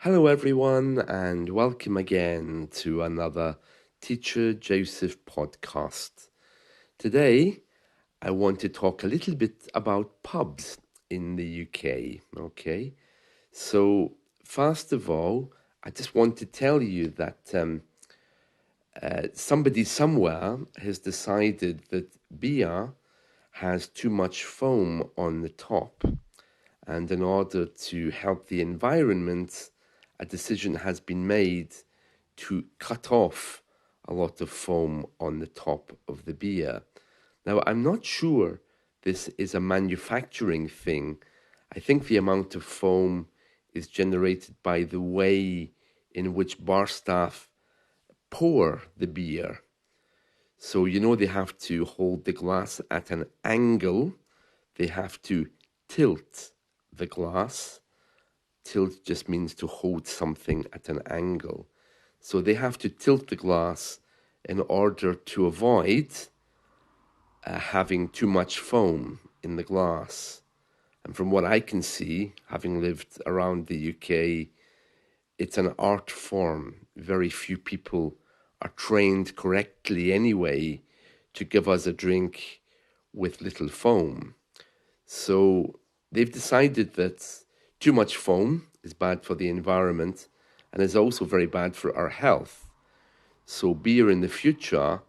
Hello, everyone, and welcome again to another Teacher Joseph podcast. Today, I want to talk a little bit about pubs in the UK. Okay, so first of all, I just want to tell you that somebody somewhere has decided that beer has too much foam on the top. And in order to help the environment, a decision has been made to cut off a lot of foam on the top of the beer. Now, I'm not sure this is a manufacturing thing. I think the amount of foam is generated by the way in which bar staff pour the beer. So, they have to hold the glass at an angle, they have to tilt the glass. Tilt just means to hold something at an angle. So they have to tilt the glass in order to avoid having too much foam in the glass. And from what I can see, having lived around the UK, it's an art form. Very few people are trained correctly anyway to give us a drink with little foam. So they've decided that too much foam is bad for the environment and is also very bad for our health. So beer in the future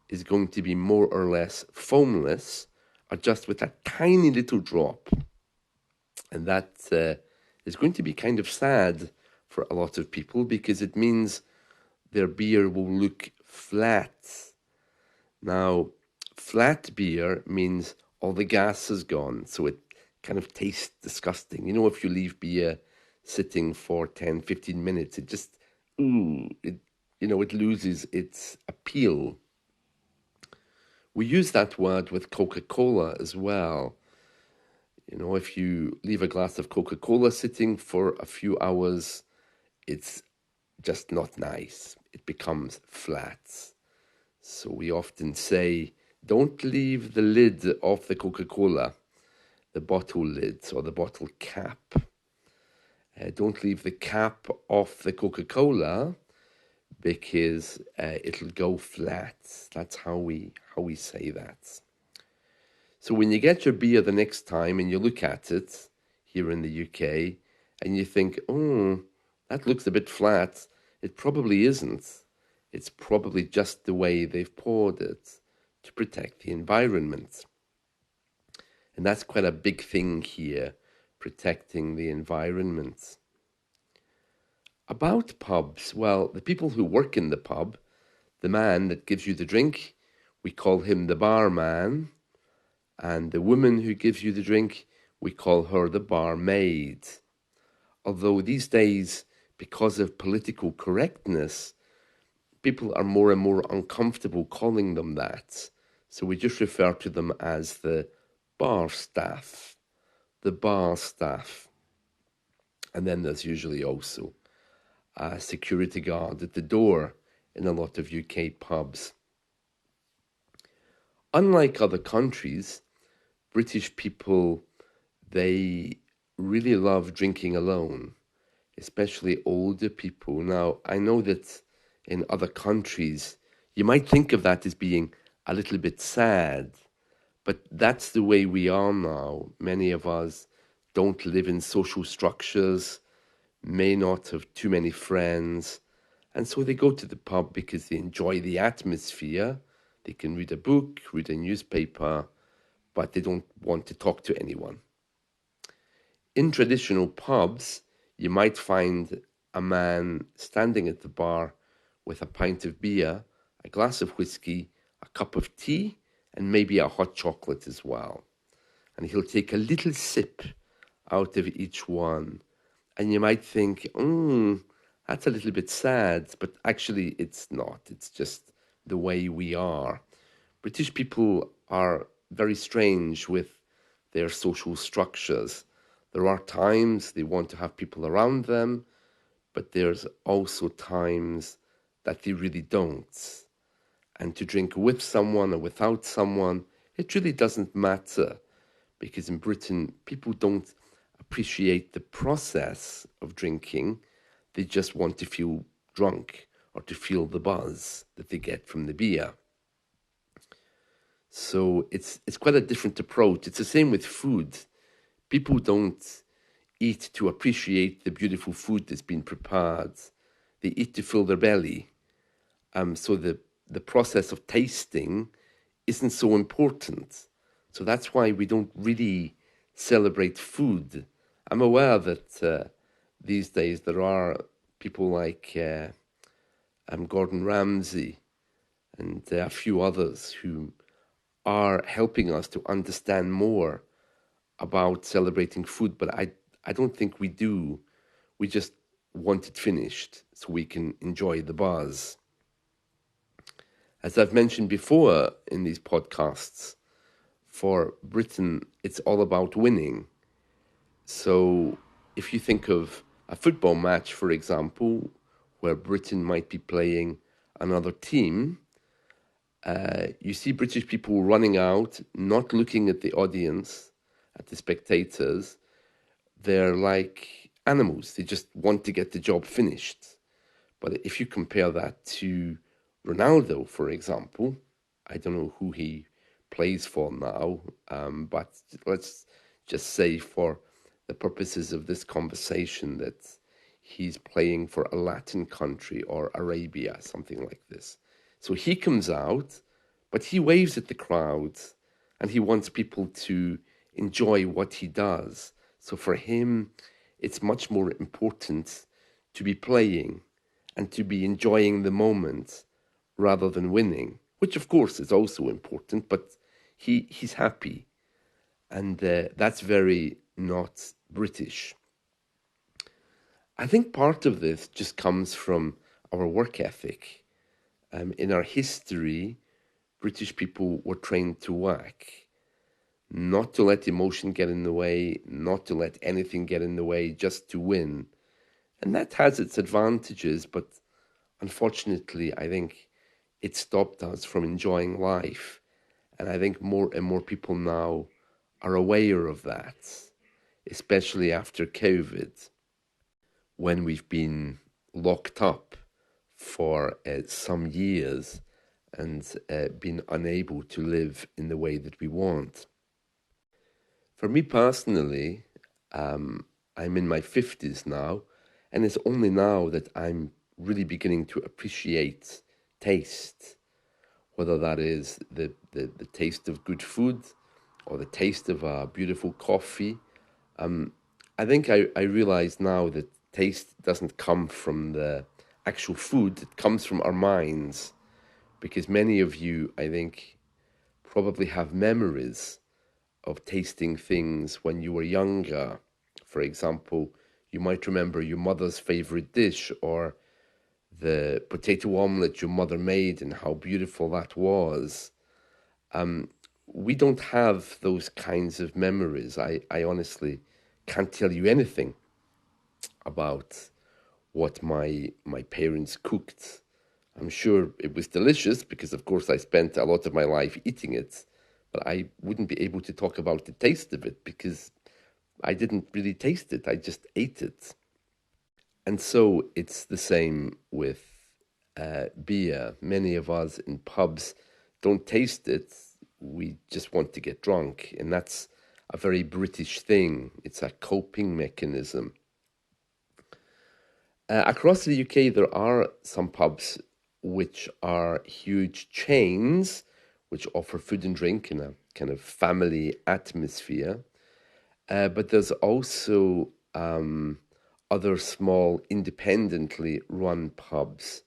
is going to be more or less foamless, or just with a tiny little drop. And that is going to be kind of sad for a lot of people because it means their beer will look flat. Now, flat beer means all the gas is gone, so it kind of tastes disgusting. If you leave beer sitting for 10, 15 minutes, it just, it loses its appeal. We use that word with Coca-Cola as well. If you leave a glass of Coca-Cola sitting for a few hours, it's just not nice. It becomes flat. So we often say, don't leave the lid off the Coca-Cola, the bottle lid or the bottle cap. Don't leave the cap off the Coca-Cola because it'll go flat. That's how we say that. So when you get your beer the next time and you look at it here in the UK and you think, oh, that looks a bit flat, it probably isn't. It's probably just the way they've poured it to protect the environment. And that's quite a big thing here, protecting the environment. About pubs, well, the people who work in the pub, the man that gives you the drink, we call him the barman. And the woman who gives you the drink, we call her the barmaid. Although these days, because of political correctness, people are more and more uncomfortable calling them that. So we just refer to them as the bar staff, the bar staff. And then there's usually also a security guard at the door in a lot of UK pubs. Unlike other countries, British people, they really love drinking alone, especially older people. Now, I know that in other countries, you might think of that as being a little bit sad, but that's the way we are now. Many of us don't live in social structures, may not have too many friends, and so they go to the pub because they enjoy the atmosphere. They can read a book, read a newspaper, but they don't want to talk to anyone. In traditional pubs, you might find a man standing at the bar with a pint of beer, a glass of whiskey, a cup of tea, and maybe a hot chocolate as well. And he'll take a little sip out of each one. And you might think, that's a little bit sad, but actually it's not. It's just the way we are. British people are very strange with their social structures. There are times they want to have people around them, but there's also times that they really don't. And to drink with someone or without someone, it really doesn't matter, because in Britain, people don't appreciate the process of drinking. They just want to feel drunk or to feel the buzz that they get from the beer. So it's quite a different approach. It's the same with food. People don't eat to appreciate the beautiful food that's been prepared. They eat to fill their belly. So the process of tasting isn't so important. So that's why we don't really celebrate food. I'm aware that these days there are people like Gordon Ramsay and a few others who are helping us to understand more about celebrating food, but I don't think we do. We just want it finished so we can enjoy the buzz. As I've mentioned before in these podcasts, for Britain, it's all about winning. So if you think of a football match, for example, where Britain might be playing another team, you see British people running out, not looking at the audience, at the spectators. They're like animals. They just want to get the job finished. But if you compare that to Ronaldo, for example, I don't know who he plays for now, but let's just say for the purposes of this conversation that he's playing for a Latin country or Arabia, something like this. So he comes out, but he waves at the crowd and he wants people to enjoy what he does. So for him, it's much more important to be playing and to be enjoying the moment rather than winning, which of course is also important, but he's happy. And that's very not British. I think part of this just comes from our work ethic. In our history, British people were trained to work, not to let emotion get in the way, not to let anything get in the way, just to win. And that has its advantages, but unfortunately, I think it stopped us from enjoying life. And I think more and more people now are aware of that, especially after COVID, when we've been locked up for some years and been unable to live in the way that we want. For me personally, I'm in my 50s now, and it's only now that I'm really beginning to appreciate taste, whether that is the taste of good food or the taste of a beautiful coffee. I think I realize now that taste doesn't come from the actual food, it comes from our minds, because many of you, I think, probably have memories of tasting things when you were younger. For example, you might remember your mother's favorite dish or the potato omelette your mother made and how beautiful that was. We don't have those kinds of memories. I honestly can't tell you anything about what my parents cooked. I'm sure it was delicious because, of course, I spent a lot of my life eating it, but I wouldn't be able to talk about the taste of it because I didn't really taste it. I just ate it. And so it's the same with beer. Many of us in pubs don't taste it. We just want to get drunk. And that's a very British thing. It's a coping mechanism. Across the UK, there are some pubs which are huge chains, which offer food and drink in a kind of family atmosphere. But there's also other small, independently run pubs,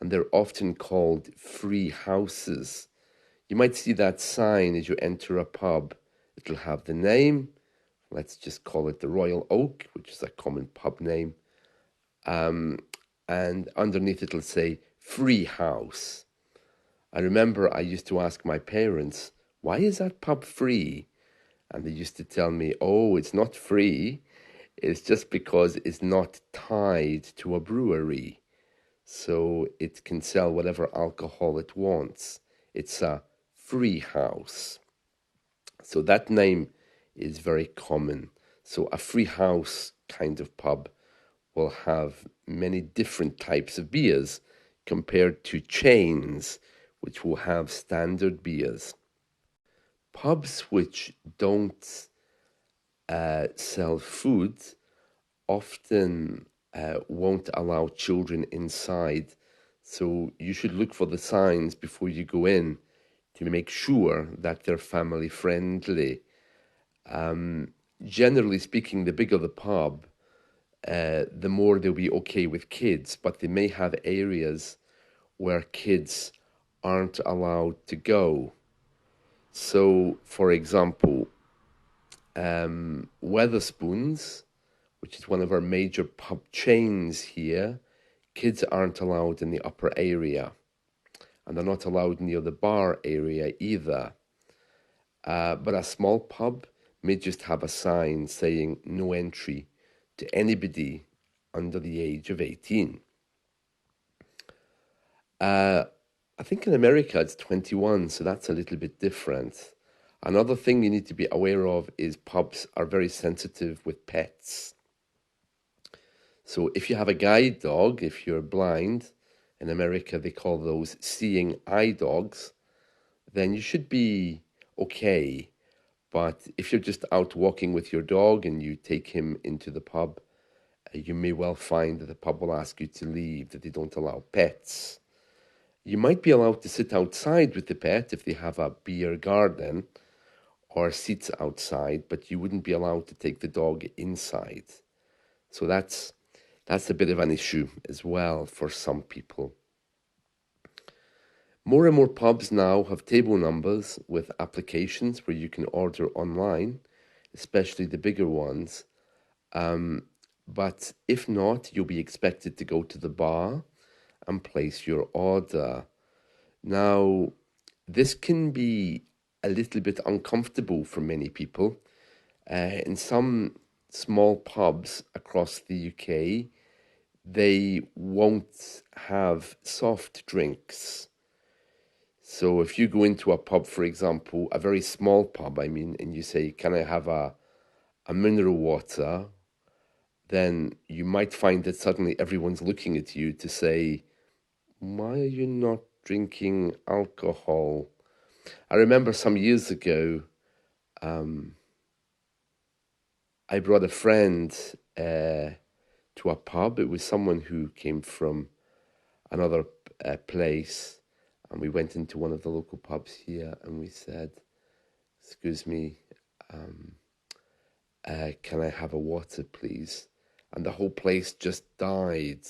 and they're often called free houses. You might see that sign as you enter a pub. It'll have the name, let's just call it the Royal Oak, which is a common pub name. And underneath it'll say free house. I remember I used to ask my parents, why is that pub free? And they used to tell me, oh, it's not free. It's just because it's not tied to a brewery. So it can sell whatever alcohol it wants. It's a free house. So that name is very common. So a free house kind of pub will have many different types of beers compared to chains, which will have standard beers. Pubs which don't sell food often won't allow children inside. So you should look for the signs before you go in to make sure that they're family friendly. Generally speaking, the bigger the pub, the more they'll be okay with kids, but they may have areas where kids aren't allowed to go. So, for example, Weatherspoons, which is one of our major pub chains here, kids aren't allowed in the upper area, and they're not allowed near the bar area either. But a small pub may just have a sign saying no entry to anybody under the age of 18. I think in America it's 21, so that's a little bit different. Another thing you need to be aware of is pubs are very sensitive with pets. So if you have a guide dog, if you're blind, in America they call those seeing eye dogs, then you should be okay. But if you're just out walking with your dog and you take him into the pub, you may well find that the pub will ask you to leave, that they don't allow pets. You might be allowed to sit outside with the pet if they have a beer garden or seats outside, but you wouldn't be allowed to take the dog inside. So that's a bit of an issue as well for some people. More and more pubs now have table numbers with applications where you can order online, especially the bigger ones. But if not, you'll be expected to go to the bar and place your order. Now, this can be a little bit uncomfortable for many people. In some small pubs across the UK, they won't have soft drinks. So if you go into a pub, for example, a very small pub, I mean, and you say, can I have a mineral water? Then you might find that suddenly everyone's looking at you to say, why are you not drinking alcohol? I remember some years ago, I brought a friend to a pub. It was someone who came from another place, and we went into one of the local pubs here, and we said, excuse me, can I have a water, please? And the whole place just died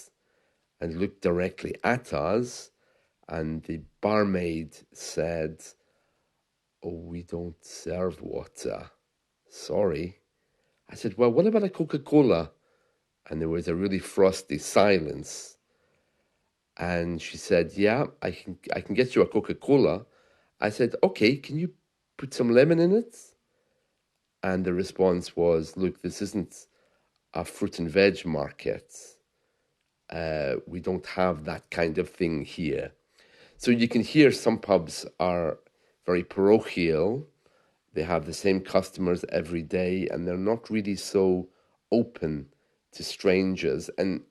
and looked directly at us, and the barmaid said, oh, we don't serve water. Sorry. I said, well, what about a Coca-Cola? And there was a really frosty silence. And she said, yeah, I can get you a Coca-Cola. I said, okay, can you put some lemon in it? And the response was, look, this isn't a fruit and veg market. We don't have that kind of thing here. So you can hear some pubs are very parochial. They have the same customers every day, and they're not really so open to strangers. And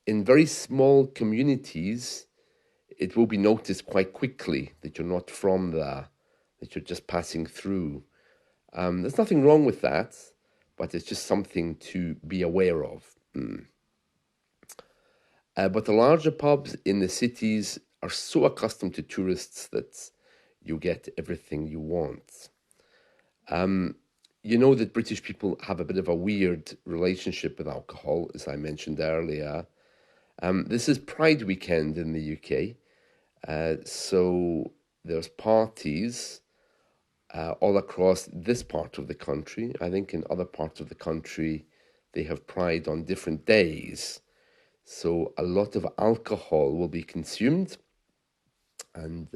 in very small communities, it will be noticed quite quickly that you're not from there, that you're just passing through. There's nothing wrong with that, but it's just something to be aware of. But the larger pubs in the cities are so accustomed to tourists that you get everything you want. You know that British people have a bit of a weird relationship with alcohol, as I mentioned earlier. This is Pride weekend in the UK, so there's parties all across this part of the country. I think in other parts of the country, they have Pride on different days. So a lot of alcohol will be consumed. And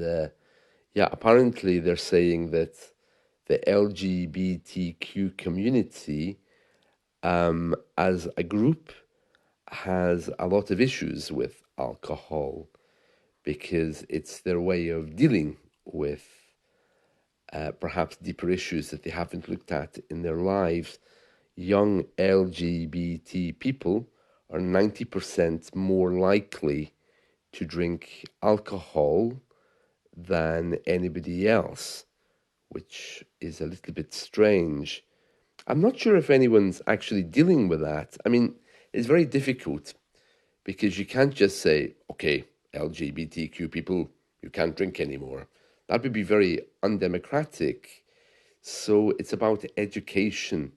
apparently they're saying that the LGBTQ community as a group has a lot of issues with alcohol because it's their way of dealing with perhaps deeper issues that they haven't looked at in their lives. Young LGBT people are 90% more likely to drink alcohol than anybody else, which is a little bit strange. I'm not sure if anyone's actually dealing with that. I mean, it's very difficult because you can't just say, okay, LGBTQ people, you can't drink anymore. That would be very undemocratic. So it's about education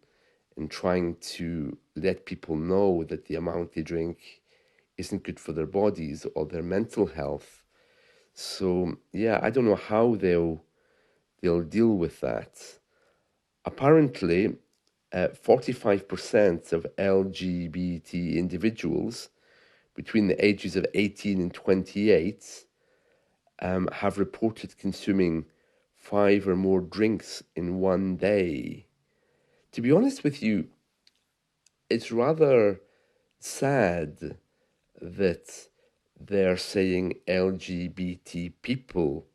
and trying to let people know that the amount they drink isn't good for their bodies or their mental health. So yeah, I don't know how they'll deal with that. Apparently, 45% of LGBT individuals between the ages of 18 and 28 have reported consuming 5 or more drinks in one day. To be honest with you, it's rather sad that they're saying LGBT people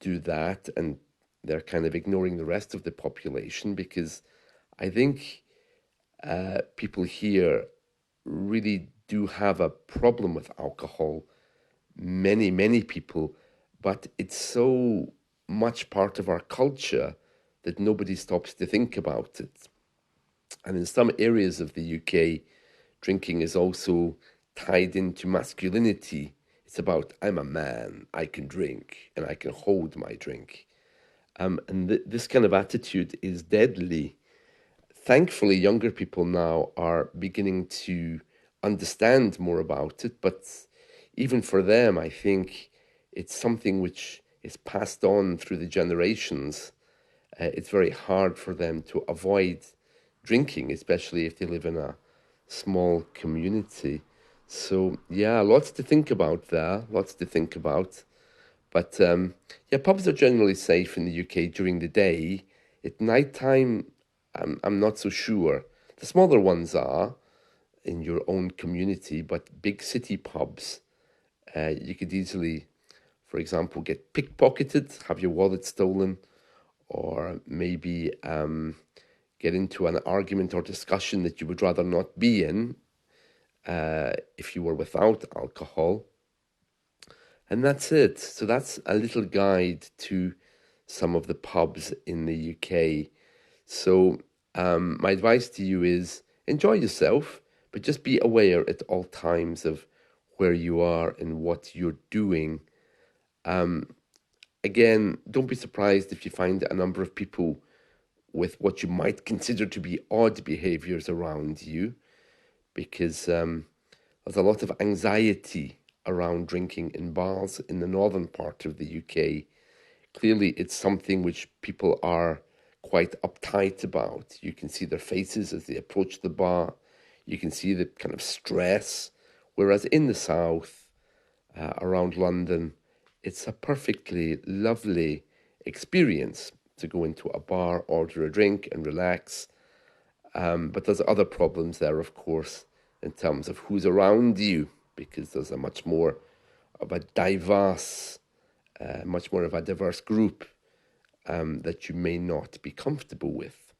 do that and they're kind of ignoring the rest of the population, because I think people here really do have a problem with alcohol. Many people, but it's so much part of our culture that nobody stops to think about it. And in some areas of the UK, drinking is also tied into masculinity. It's about, I'm a man, I can drink, and I can hold my drink. And this kind of attitude is deadly. Thankfully, younger people now are beginning to understand more about it, but even for them, I think it's something which is passed on through the generations. It's very hard for them to avoid drinking, especially if they live in a small community. So, yeah, lots to think about there, lots to think about. But yeah, pubs are generally safe in the UK during the day. At night time, I'm not so sure. The smaller ones are in your own community, but big city pubs, you could easily, for example, get pickpocketed, have your wallet stolen, or maybe get into an argument or discussion that you would rather not be in if you were without alcohol. And that's it. So that's a little guide to some of the pubs in the UK. So my advice to you is enjoy yourself, but just be aware at all times of where you are and what you're doing. Again, don't be surprised if you find a number of people with what you might consider to be odd behaviors around you, because there's a lot of anxiety around drinking in bars in the northern part of the UK. Clearly, it's something which people are quite uptight about. You can see their faces as they approach the bar. You can see the kind of stress. Whereas in the south, around London, it's a perfectly lovely experience to go into a bar, order a drink, and relax. But there's other problems there, of course, in terms of who's around you, because there's a much more of a diverse group that you may not be comfortable with.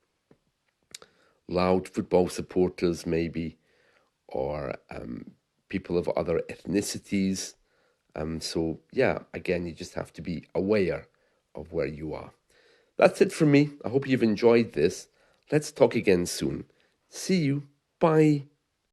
Loud football supporters, maybe, or people of other ethnicities. So, yeah, again, you just have to be aware of where you are. That's it from me. I hope you've enjoyed this. Let's talk again soon. See you. Bye.